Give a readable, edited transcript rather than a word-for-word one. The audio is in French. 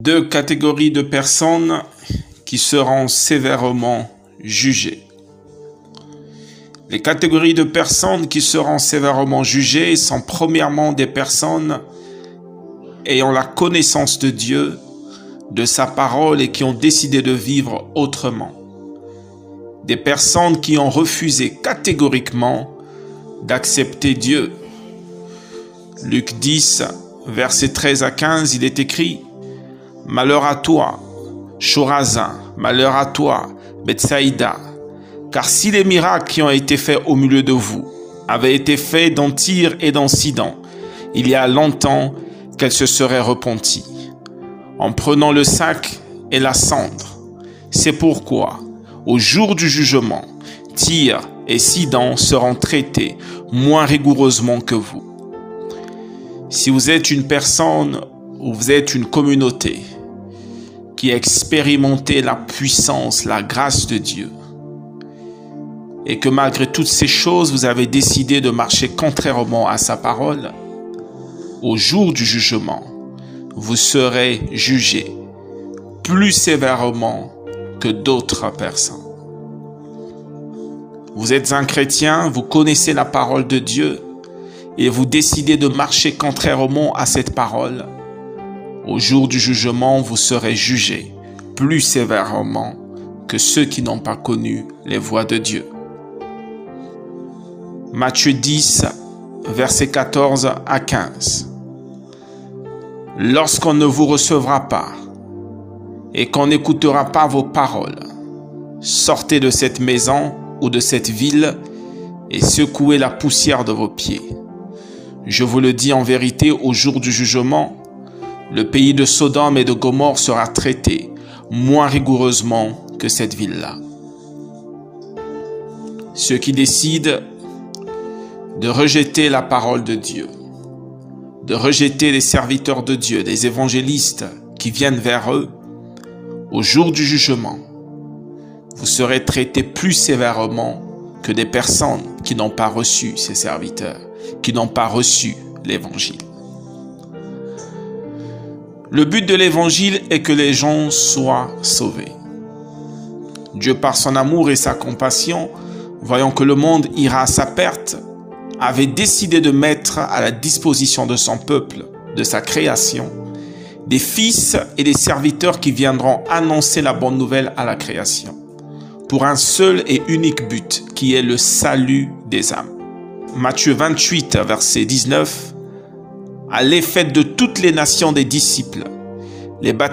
Deux catégories de personnes qui seront sévèrement jugées. Les catégories de personnes qui seront sévèrement jugées sont premièrement des personnes ayant la connaissance de Dieu, de sa parole et qui ont décidé de vivre autrement. Des personnes qui ont refusé catégoriquement d'accepter Dieu. Luc 10, versets 13 à 15, il est écrit « Malheur à toi, Chorazin, malheur à toi, Bethsaïda, car si les miracles qui ont été faits au milieu de vous avaient été faits dans Tyr et dans Sidon, il y a longtemps qu'elles se seraient repenties, en prenant le sac et la cendre. C'est pourquoi, au jour du jugement, Tyr et Sidon seront traités moins rigoureusement que vous. Si vous êtes une personne ou vous êtes une communauté qui a expérimenté la puissance, la grâce de Dieu, et que malgré toutes ces choses, vous avez décidé de marcher contrairement à sa parole, au jour du jugement, vous serez jugés plus sévèrement que d'autres personnes. Vous êtes un chrétien, vous connaissez la parole de Dieu et vous décidez de marcher contrairement à cette parole. Au jour du jugement, vous serez jugés plus sévèrement que ceux qui n'ont pas connu les voies de Dieu. Matthieu 10, versets 14 à 15. Lorsqu'on ne vous recevra pas et qu'on n'écoutera pas vos paroles, sortez de cette maison ou de cette ville et secouez la poussière de vos pieds. Je vous le dis en vérité, au jour du jugement, le pays de Sodome et de Gomorrhe sera traité moins rigoureusement que cette ville-là. Ceux qui décident de rejeter la parole de Dieu, de rejeter les serviteurs de Dieu, des évangélistes qui viennent vers eux, au jour du jugement, vous serez traités plus sévèrement que des personnes qui n'ont pas reçu ces serviteurs, qui n'ont pas reçu l'évangile. Le but de l'évangile est que les gens soient sauvés. Dieu, par son amour et sa compassion, voyant que le monde ira à sa perte, avait décidé de mettre à la disposition de son peuple, de sa création, des fils et des serviteurs qui viendront annoncer la bonne nouvelle à la création, pour un seul et unique but, qui est le salut des âmes. Matthieu 28, verset 19, « Allez, faites de toutes les nations des disciples, les baptisez